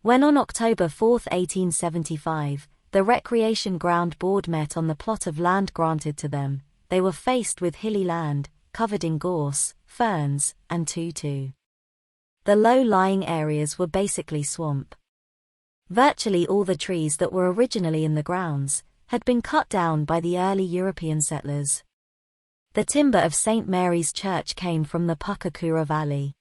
When on October 4, 1875, the Recreation Ground Board met on the plot of land granted to them, they were faced with hilly land, covered in gorse, ferns, and tutu. The low-lying areas were basically swamp. Virtually all the trees that were originally in the grounds had been cut down by the early European settlers. The timber of St. Mary's Church came from the Pukekura Valley.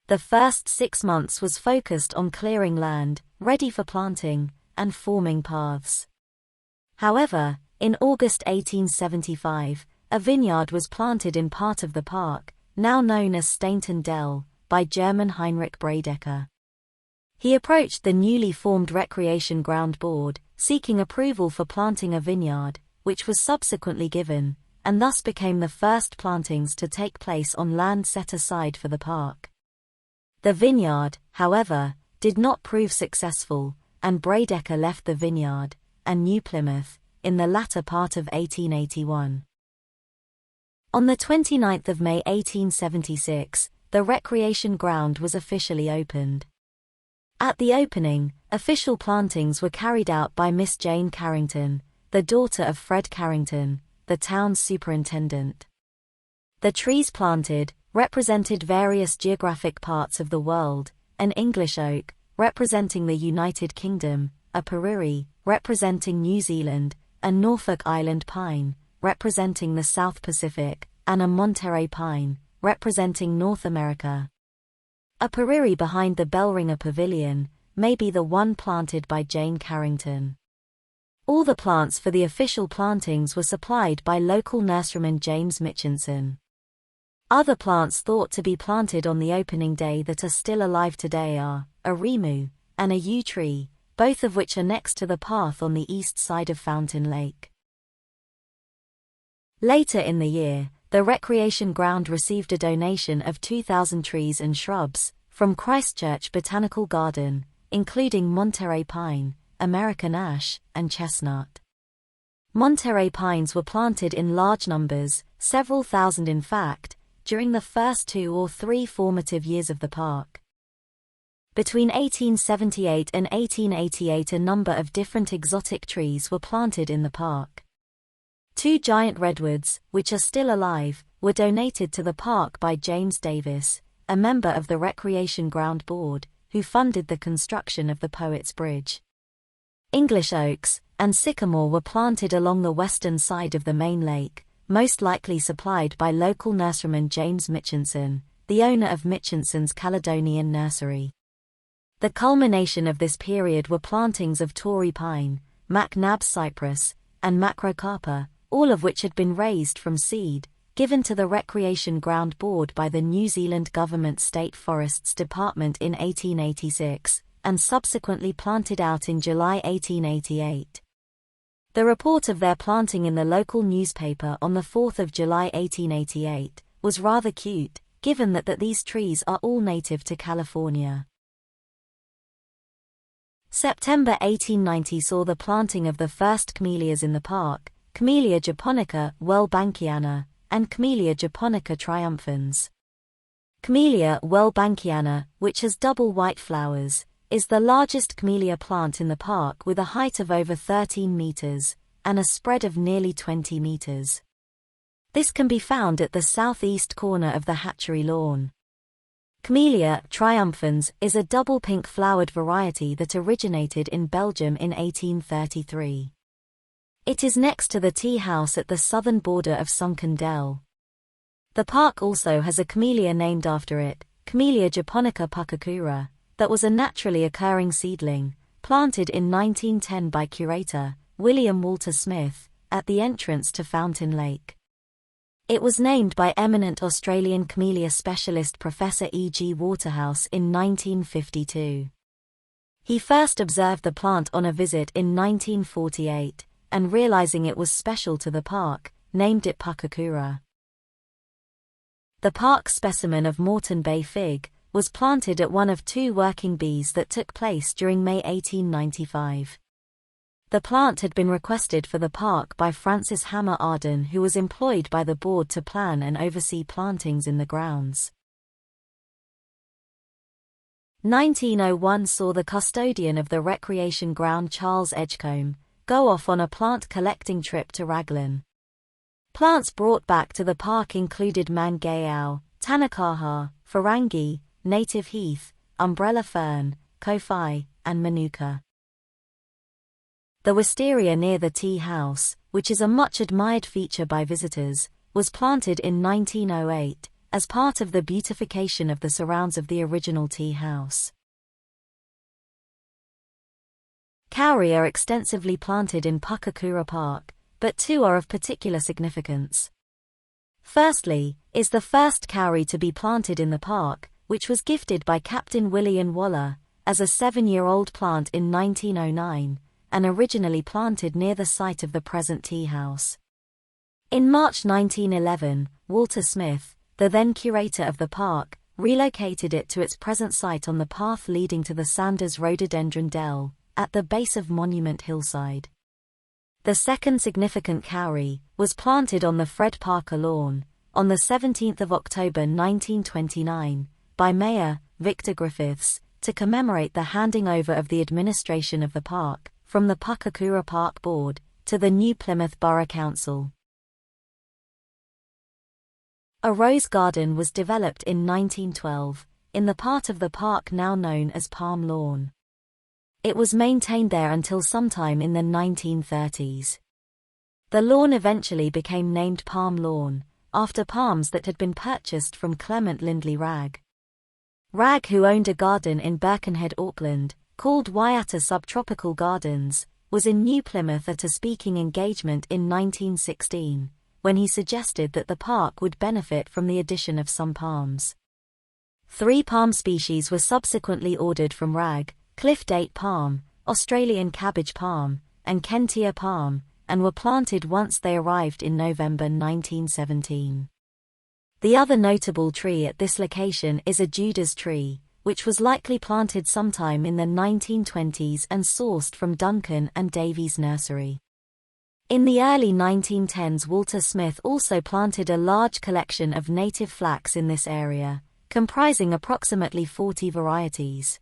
The first 6 months was focused on clearing land, ready for planting, and forming paths. However, in August 1875, a vineyard was planted in part of the park, now known as Stainton Dell, by German Heinrich Bradecker. He approached the newly formed Recreation Ground Board, seeking approval for planting a vineyard, which was subsequently given, and thus became the first plantings to take place on land set aside for the park. The vineyard, however, did not prove successful, and Bradecker left the vineyard, and New Plymouth, in the latter part of 1881. On the 29th of May 1876, the recreation ground was officially opened. At the opening, official plantings were carried out by Miss Jane Carrington, the daughter of Fred Carrington, the town's superintendent. The trees planted represented various geographic parts of the world: an English oak, representing the United Kingdom, a Puriri, representing New Zealand, a Norfolk Island pine, representing the South Pacific, and a Monterey pine, representing North America. A Puriri behind the Bellringer Pavilion may be the one planted by Jane Carrington. All the plants for the official plantings were supplied by local nurseryman James Mitchinson. Other plants thought to be planted on the opening day that are still alive today are a rimu and a yew tree, both of which are next to the path on the east side of Fountain Lake. Later in the year, the recreation ground received a donation of 2,000 trees and shrubs from Christchurch Botanical Garden, including Monterey pine, American ash, and chestnut. Monterey pines were planted in large numbers, several thousand in fact, during the first 2 or 3 formative years of the park. Between 1878 and 1888 a number of different exotic trees were planted in the park. 2 giant redwoods, which are still alive, were donated to the park by James Davis, a member of the Recreation Ground Board, who funded the construction of the Poets Bridge. English oaks and sycamore were planted along the western side of the main lake, most likely supplied by local nurseryman James Mitchinson, the owner of Mitchinson's Caledonian Nursery. The culmination of this period were plantings of Tory pine, McNabb's cypress, and macrocarpa, all of which had been raised from seed, given to the Recreation Ground Board by the New Zealand Government State Forests Department in 1886, and subsequently planted out in July 1888. The report of their planting in the local newspaper on the 4th of July 1888 was rather cute, given that these trees are all native to California. September 1890 saw the planting of the first camellias in the park, Camellia japonica Welbankiana, and Camellia japonica triumphans. Camellia Welbankiana, which has double white flowers, is the largest camellia plant in the park with a height of over 13 meters, and a spread of nearly 20 meters. This can be found at the southeast corner of the hatchery lawn. Camellia triumphans is a double pink-flowered variety that originated in Belgium in 1833. It is next to the tea house at the southern border of Sunken Dell. The park also has a camellia named after it, Camellia japonica Pukekura, that was a naturally occurring seedling, planted in 1910 by curator William Walter Smith, at the entrance to Fountain Lake. It was named by eminent Australian camellia specialist Professor E. G. Waterhouse in 1952. He first observed the plant on a visit in 1948, and realizing it was special to the park, named it Pukekura. The park specimen of Moreton Bay fig was planted at one of 2 working bees that took place during May 1895. The plant had been requested for the park by Francis Hammer Arden, who was employed by the board to plan and oversee plantings in the grounds. 1901 saw the custodian of the recreation ground Charles Edgecombe go off on a plant collecting trip to Raglan. Plants brought back to the park included mangayao, tanakaha, farangi, native heath, umbrella fern, kofi, and manuka. The wisteria near the tea house, which is a much admired feature by visitors, was planted in 1908 as part of the beautification of the surrounds of the original tea house. Kauri are extensively planted in Pukekura Park, but two are of particular significance. Firstly, is the first kauri to be planted in the park, which was gifted by Captain William Waller as a 7-year-old plant in 1909, and originally planted near the site of the present tea house. In March 1911, Walter Smith, the then curator of the park, relocated it to its present site on the path leading to the Sanders Rhododendron Dell, at the base of Monument Hillside. The second significant kauri was planted on the Fred Parker lawn, on the 17th of October 1929, by Mayor Victor Griffiths, to commemorate the handing over of the administration of the park, from the Pukekura Park Board, to the New Plymouth Borough Council. A rose garden was developed in 1912, in the part of the park now known as Palm Lawn. It was maintained there until sometime in the 1930s. The lawn eventually became named Palm Lawn, after palms that had been purchased from Clement Lindley Wragg. Wragg, who owned a garden in Birkenhead, Auckland, called Waiata Subtropical Gardens, was in New Plymouth at a speaking engagement in 1916, when he suggested that the park would benefit from the addition of some palms. 3 palm species were subsequently ordered from Wragg: Cliff Date Palm, Australian Cabbage Palm, and Kentia Palm, and were planted once they arrived in November 1917. The other notable tree at this location is a Judas tree, which was likely planted sometime in the 1920s and sourced from Duncan and Davies Nursery. In the early 1910s, Walter Smith also planted a large collection of native flax in this area, comprising approximately 40 varieties.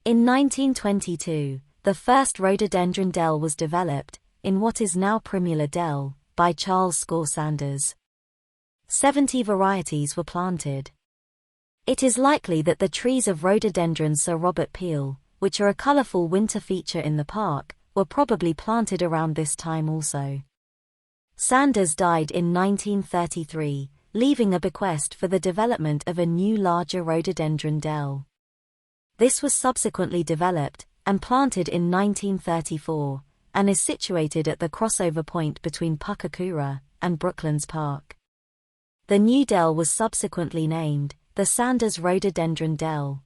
In 1922, the first rhododendron dell was developed, in what is now Primula Dell, by Charles Score Sanders. 70 varieties were planted. It is likely that the trees of rhododendron Sir Robert Peel, which are a colourful winter feature in the park, were probably planted around this time also. Sanders died in 1933, leaving a bequest for the development of a new larger rhododendron dell. This was subsequently developed and planted in 1934, and is situated at the crossover point between Pukekura and Brooklands Park. The new dell was subsequently named the Sanders Rhododendron Dell.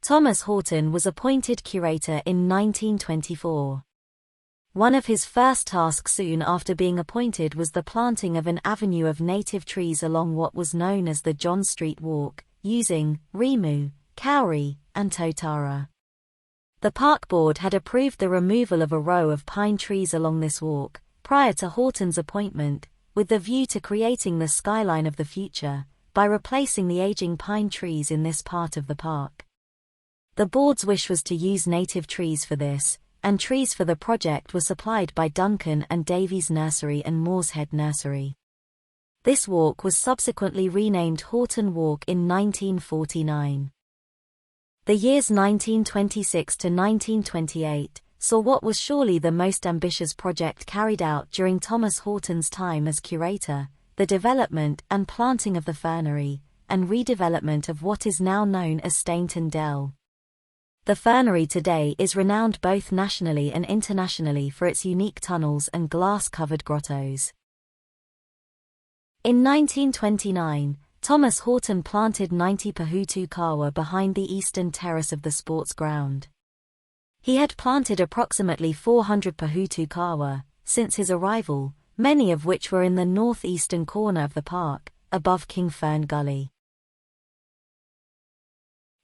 Thomas Horton was appointed curator in 1924. One of his first tasks soon after being appointed was the planting of an avenue of native trees along what was known as the John Street Walk, using rimu, kauri, and totara. The park board had approved the removal of a row of pine trees along this walk, prior to Horton's appointment, with the view to creating the skyline of the future, by replacing the aging pine trees in this part of the park. The board's wish was to use native trees for this, and trees for the project were supplied by Duncan and Davies Nursery and Moorshead Nursery. This walk was subsequently renamed Horton Walk in 1949. The years 1926 to 1928 saw what was surely the most ambitious project carried out during Thomas Horton's time as curator, the development and planting of the fernery, and redevelopment of what is now known as Stainton Dell. The fernery today is renowned both nationally and internationally for its unique tunnels and glass-covered grottos. In 1929, Thomas Horton planted 90 Pahutu kawa behind the eastern terrace of the sports ground. He had planted approximately 400 Pahutu kawa since his arrival, many of which were in the northeastern corner of the park, above King Fern Gully.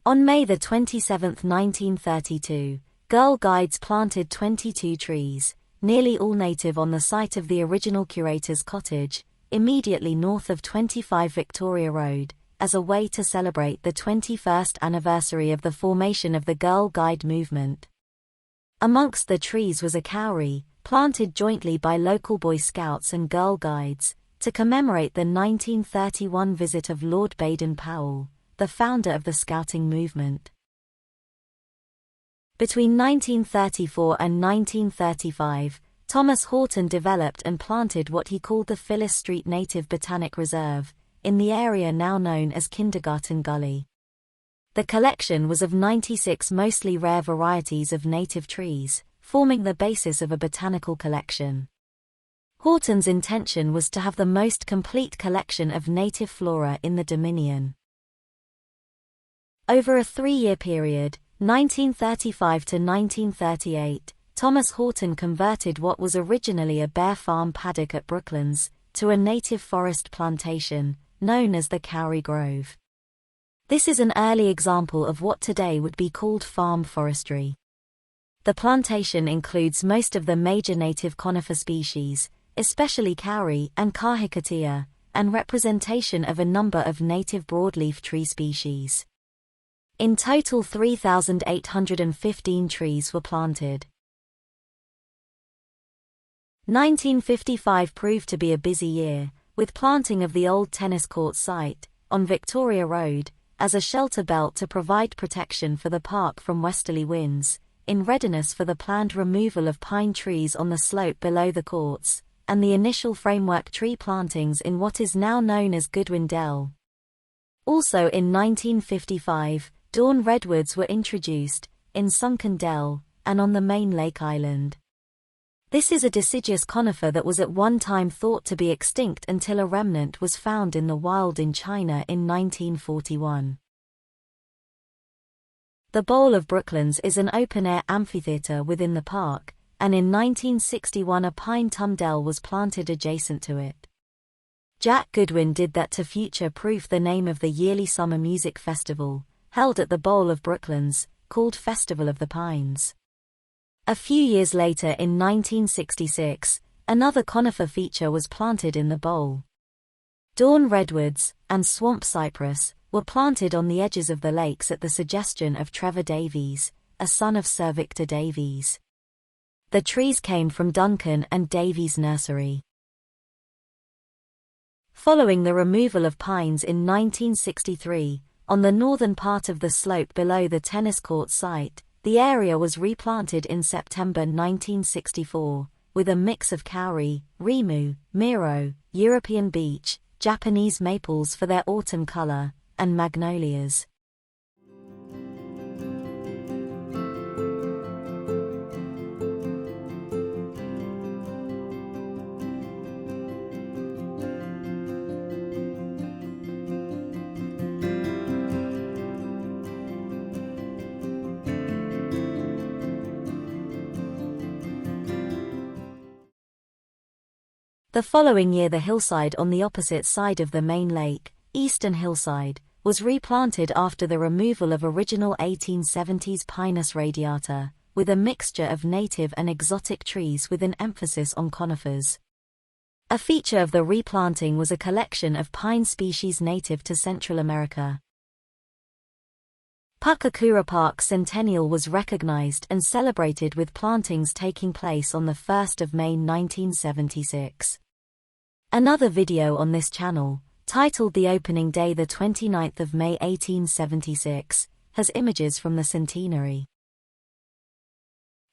On May 27, 1932, Girl Guides planted 22 trees, nearly all native on the site of the original curator's cottage, immediately north of 25 Victoria Road, as a way to celebrate the 21st anniversary of the formation of the Girl Guide movement. Amongst the trees was a kauri, planted jointly by local Boy Scouts and Girl Guides, to commemorate the 1931 visit of Lord Baden-Powell, the founder of the Scouting movement. Between 1934 and 1935, Thomas Horton developed and planted what he called the Phyllis Street Native Botanic Reserve, in the area now known as Kindergarten Gully. The collection was of 96 mostly rare varieties of native trees, forming the basis of a botanical collection. Horton's intention was to have the most complete collection of native flora in the Dominion. Over a 3-year period, 1935 to 1938, Thomas Horton converted what was originally a bare farm paddock at Brooklands to a native forest plantation, known as the Kauri Grove. This is an early example of what today would be called farm forestry. The plantation includes most of the major native conifer species, especially kauri and kahikatea, and representation of a number of native broadleaf tree species. In total 3,815 trees were planted. 1955 proved to be a busy year, with planting of the old tennis court site, on Victoria Road, as a shelter belt to provide protection for the park from westerly winds, in readiness for the planned removal of pine trees on the slope below the courts, and the initial framework tree plantings in what is now known as Goodwin Dell. Also in 1955, dawn redwoods were introduced, in Sunken Dell, and on the main lake island. This is a deciduous conifer that was at one time thought to be extinct until a remnant was found in the wild in China in 1941. The Bowl of Brooklands is an open-air amphitheater within the park, and in 1961 a pine tumdell was planted adjacent to it. Jack Goodwin did that to future-proof the name of the yearly summer music festival, held at the Bowl of Brooklands, called Festival of the Pines. A few years later in 1966, another conifer feature was planted in the bowl. Dawn redwoods and swamp cypress were planted on the edges of the lakes at the suggestion of Trevor Davies, a son of Sir Victor Davies. The trees came from Duncan and Davies' nursery. Following the removal of pines in 1963, on the northern part of the slope below the tennis court site, the area was replanted in September 1964, with a mix of kauri, rimu, miro, European beech, Japanese maples for their autumn color, and magnolias. The following year the hillside on the opposite side of the main lake, Eastern Hillside, was replanted after the removal of original 1870s Pinus radiata, with a mixture of native and exotic trees with an emphasis on conifers. A feature of the replanting was a collection of pine species native to Central America. Pukekura Park Centennial was recognized and celebrated with plantings taking place on the 1st of May 1976. Another video on this channel, titled The Opening Day the 29th of May 1876, has images from the centenary.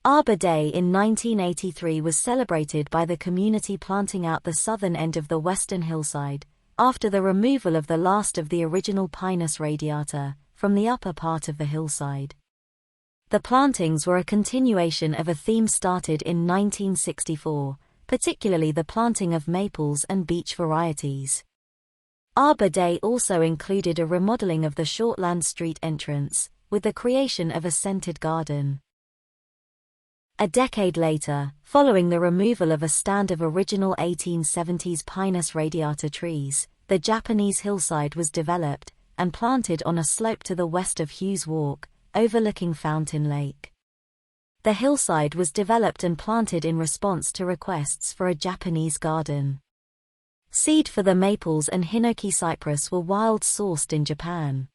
Arbor Day in 1983 was celebrated by the community planting out the southern end of the western hillside, after the removal of the last of the original Pinus radiata, from the upper part of the hillside. The plantings were a continuation of a theme started in 1964, particularly the planting of maples and beech varieties. Arbor Day also included a remodeling of the Shortland Street entrance, with the creation of a scented garden. A decade later, following the removal of a stand of original 1870s Pinus radiata trees, the Japanese hillside was developed and planted on a slope to the west of Hughes Walk, overlooking Fountain Lake. The hillside was developed and planted in response to requests for a Japanese garden. Seed for the maples and hinoki cypress were wild sourced in Japan.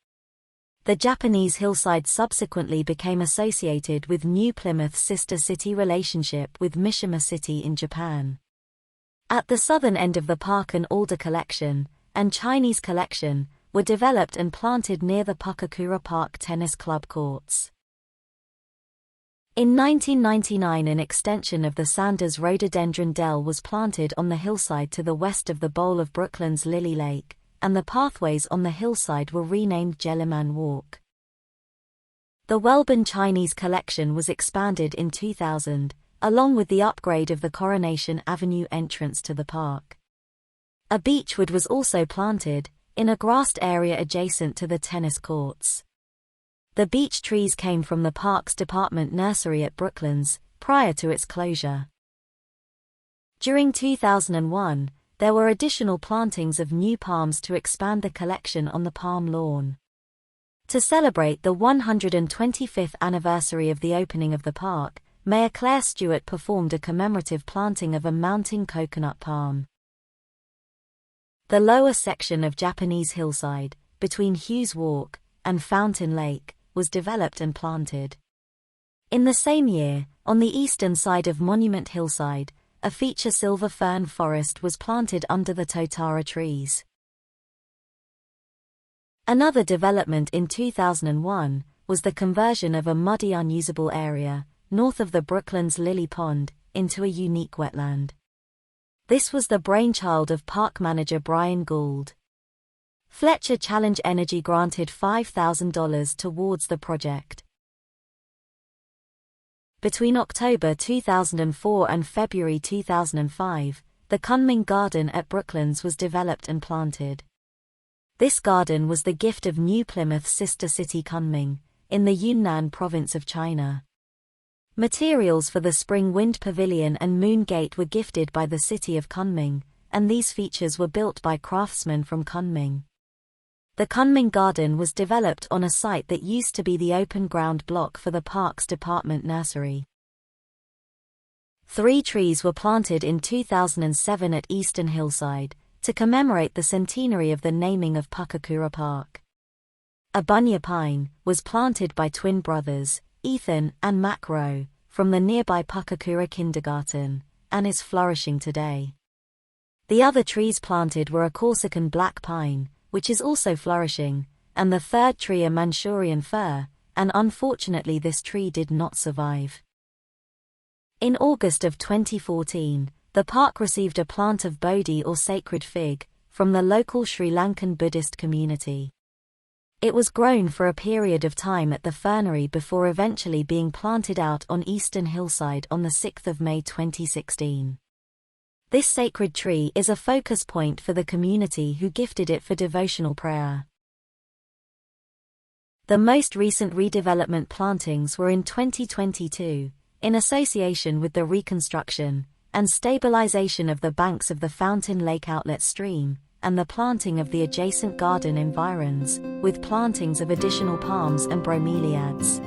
The Japanese hillside subsequently became associated with New Plymouth's sister city relationship with Mishima City in Japan. At the southern end of the park, an alder collection and Chinese collection were developed and planted near the Pukekura Park tennis club courts. In 1999, an extension of the Sanders rhododendron dell was planted on the hillside to the west of the bowl of Brooklyn's Lily Lake, and the pathways on the hillside were renamed Jelliman Walk. The Welborn Chinese collection was expanded in 2000, along with the upgrade of the Coronation Avenue entrance to the park. A beechwood was also planted, in a grassed area adjacent to the tennis courts. The beech trees came from the park's department nursery at Brooklands, prior to its closure. During 2001, there were additional plantings of new palms to expand the collection on the palm lawn. To celebrate the 125th anniversary of the opening of the park, Mayor Claire Stewart performed a commemorative planting of a mountain coconut palm. The lower section of Japanese hillside, between Hughes Walk and Fountain Lake, was developed and planted. In the same year, on the eastern side of Monument Hillside, a feature silver fern forest was planted under the totara trees. Another development in 2001 was the conversion of a muddy unusable area, north of the Brooklands Lily Pond, into a unique wetland. This was the brainchild of park manager Brian Gould. Fletcher Challenge Energy granted $5,000 towards the project. Between October 2004 and February 2005, the Kunming Garden at Brooklands was developed and planted. This garden was the gift of New Plymouth's sister city Kunming, in the Yunnan province of China. Materials for the Spring Wind Pavilion and Moon Gate were gifted by the city of Kunming, and these features were built by craftsmen from Kunming. The Kunming Garden was developed on a site that used to be the open ground block for the park's department nursery. 3 trees were planted in 2007 at Eastern Hillside, to commemorate the centenary of the naming of Pukekura Park. A bunya pine was planted by twin brothers, Ethan and Mac Rowe, from the nearby Pukekura Kindergarten, and is flourishing today. The other trees planted were a Corsican black pine, which is also flourishing, and the third tree a Manchurian fir, and unfortunately this tree did not survive. In August of 2014, the park received a plant of Bodhi or sacred fig, from the local Sri Lankan Buddhist community. It was grown for a period of time at the fernery before eventually being planted out on Eastern Hillside on the 6th of May 2016. This sacred tree is a focus point for the community who gifted it for devotional prayer. The most recent redevelopment plantings were in 2022, in association with the reconstruction and stabilization of the banks of the Fountain Lake outlet stream, and the planting of the adjacent garden environs, with plantings of additional palms and bromeliads.